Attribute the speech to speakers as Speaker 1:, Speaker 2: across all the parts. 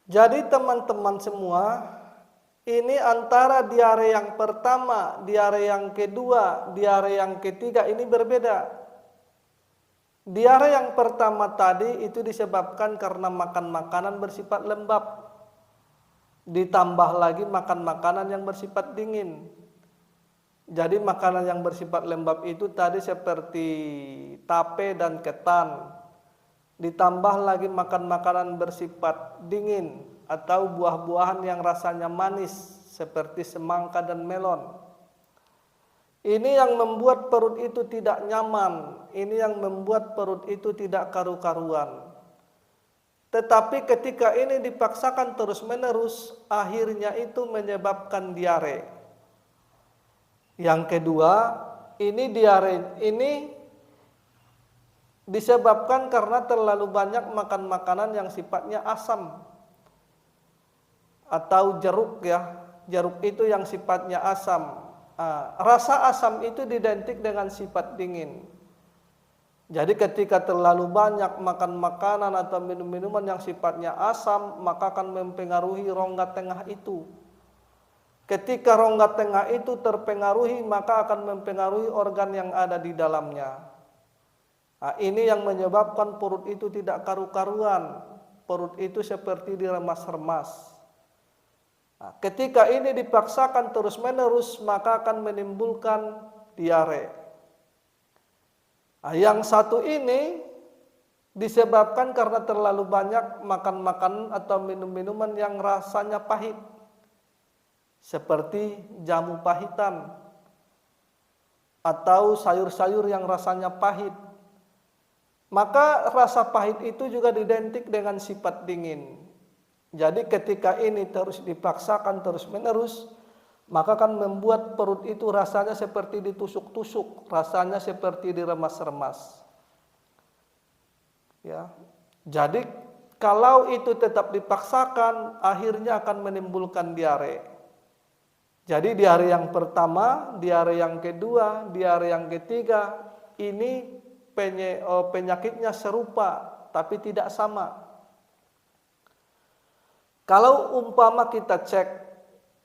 Speaker 1: Jadi teman-teman semua, ini antara diare yang pertama, diare yang kedua, diare yang ketiga ini berbeda. Diare yang pertama tadi itu disebabkan karena makan makanan bersifat lembab, ditambah lagi makan makanan yang bersifat dingin. Jadi makanan yang bersifat lembab itu tadi seperti tape dan ketan, ditambah lagi makan makanan bersifat dingin atau buah-buahan yang rasanya manis seperti semangka dan melon. Ini yang membuat perut itu tidak nyaman, ini yang membuat perut itu tidak karu-karuan. Tetapi ketika ini dipaksakan terus-menerus, akhirnya itu menyebabkan diare. Yang kedua, ini diare ini disebabkan karena terlalu banyak makan makanan yang sifatnya asam atau jeruk ya. Jeruk itu yang sifatnya asam. Rasa asam itu identik dengan sifat dingin. Jadi ketika terlalu banyak makan makanan atau minum-minuman yang sifatnya asam, maka akan mempengaruhi rongga tengah itu. Ketika rongga tengah itu terpengaruhi, maka akan mempengaruhi organ yang ada di dalamnya. Ini yang menyebabkan perut itu tidak karu-karuan. Perut itu seperti diremas-remas. Ketika ini dipaksakan terus-menerus, maka akan menimbulkan diare. Yang satu ini disebabkan karena terlalu banyak makan makanan atau minum-minuman yang rasanya pahit, seperti jamu pahitan atau sayur-sayur yang rasanya pahit. Maka rasa pahit itu juga identik dengan sifat dingin. Jadi ketika ini terus dipaksakan terus-menerus, maka akan membuat perut itu rasanya seperti ditusuk-tusuk, rasanya seperti diremas-remas. Ya. Jadi kalau itu tetap dipaksakan, akhirnya akan menimbulkan diare. Jadi diare yang pertama, diare yang kedua, diare yang ketiga, ini penyakitnya serupa tapi tidak sama. Kalau umpama kita cek,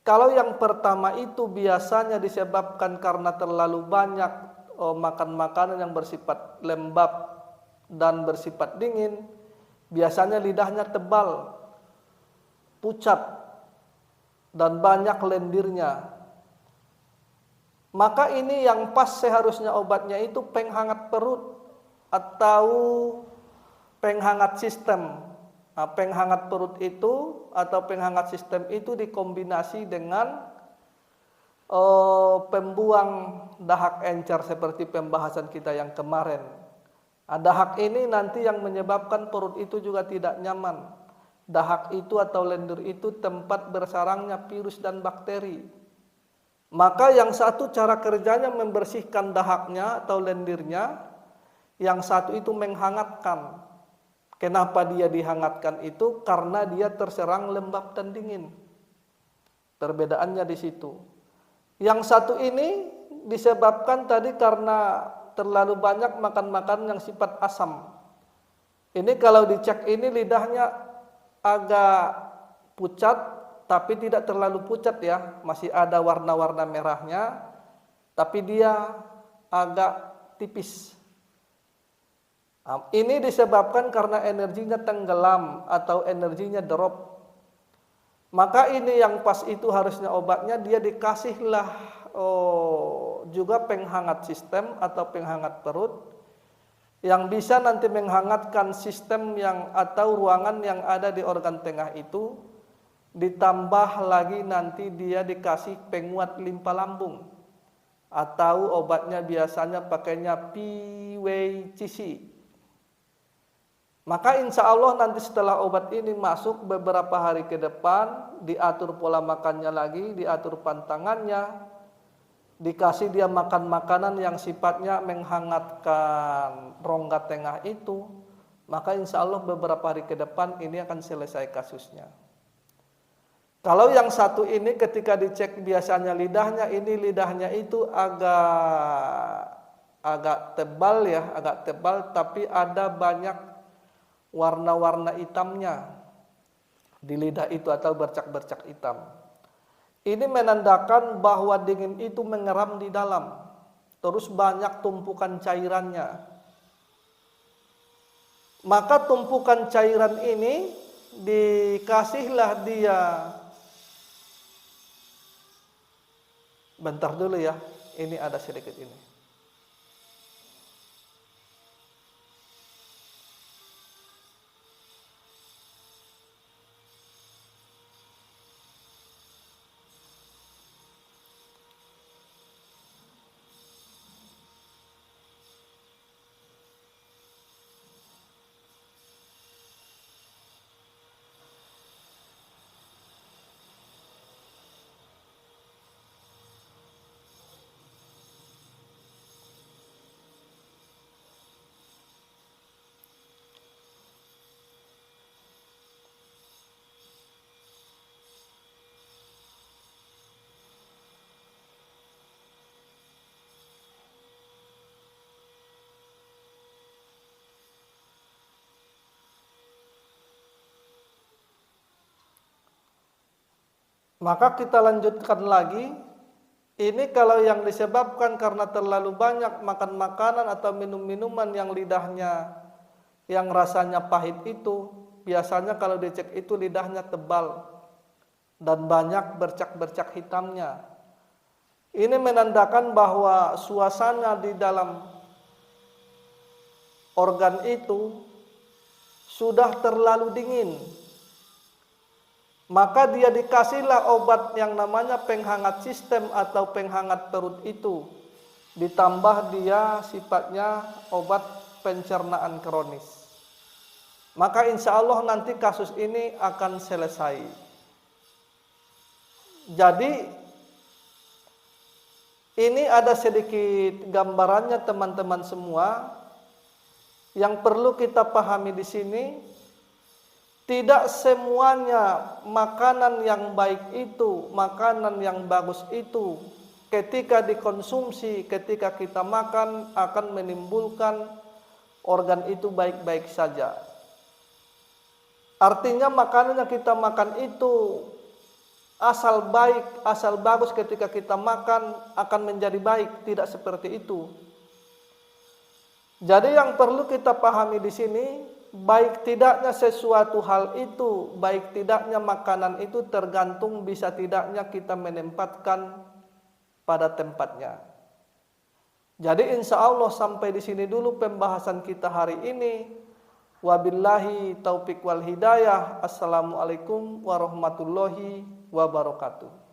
Speaker 1: kalau yang pertama itu biasanya disebabkan karena terlalu banyak makan makanan yang bersifat lembab dan bersifat dingin, biasanya lidahnya tebal, pucat, dan banyak lendirnya. Maka ini yang pas seharusnya obatnya itu penghangat perut atau penghangat sistem. Penghangat perut itu atau penghangat sistem itu dikombinasi dengan pembuang dahak encer seperti pembahasan kita yang kemarin. Dahak ini nanti yang menyebabkan perut itu juga tidak nyaman. Dahak itu atau lendir itu tempat bersarangnya virus dan bakteri. Maka yang satu cara kerjanya membersihkan dahaknya atau lendirnya, yang satu itu menghangatkan. Kenapa dia dihangatkan itu? Karena dia terserang lembab dan dingin. Perbedaannya di situ. Yang satu ini disebabkan tadi karena terlalu banyak makan makanan yang sifat asam. Ini kalau dicek ini lidahnya agak pucat, tapi tidak terlalu pucat ya. Masih ada warna-warna merahnya, tapi dia agak tipis. Ini disebabkan karena energinya tenggelam atau energinya drop. Maka ini yang pas itu harusnya obatnya dia dikasihlah juga penghangat sistem atau penghangat perut yang bisa nanti menghangatkan sistem yang atau ruangan yang ada di organ tengah itu, ditambah lagi nanti dia dikasih penguat limpa lambung atau obatnya biasanya pakainya PWCC. Maka insya Allah nanti setelah obat ini masuk beberapa hari ke depan, diatur pola makannya lagi, diatur pantangannya, dikasih dia makan makanan yang sifatnya menghangatkan rongga tengah itu, maka insya Allah beberapa hari ke depan ini akan selesai kasusnya. Kalau yang satu ini ketika dicek biasanya lidahnya, ini lidahnya itu agak tebal ya, agak tebal tapi ada banyak warna-warna hitamnya. di lidah itu atau bercak-bercak hitam. Ini menandakan bahwa dingin itu mengeram di dalam, terus banyak tumpukan cairannya. Maka tumpukan cairan ini dikasihlah dia. Bentar dulu ya, ini ada sedikit ini. Maka kita lanjutkan lagi. Ini kalau yang disebabkan karena terlalu banyak makan makanan atau minum minuman yang lidahnya yang rasanya pahit itu, biasanya kalau dicek itu lidahnya tebal dan banyak bercak-bercak hitamnya. Ini menandakan bahwa suasana di dalam organ itu sudah terlalu dingin. Maka dia dikasihlah obat yang namanya penghangat sistem atau penghangat perut itu. Ditambah dia sifatnya obat pencernaan kronis. Maka insya Allah nanti kasus ini akan selesai. Jadi ini ada sedikit gambarannya teman-teman semua. Yang perlu kita pahami di sini, tidak semuanya makanan yang baik itu, makanan yang bagus itu, ketika dikonsumsi, ketika kita makan akan menimbulkan organ itu baik-baik saja. Artinya makanan yang kita makan itu asal baik, asal bagus ketika kita makan akan menjadi baik, tidak seperti itu. Jadi yang perlu kita pahami di sini, baik tidaknya sesuatu hal itu, baik tidaknya makanan itu tergantung bisa tidaknya kita menempatkan pada tempatnya. Jadi insya Allah sampai di sini dulu pembahasan kita hari ini. Wabillahi taufiq wal hidayah. Assalamualaikum warahmatullahi wabarakatuh.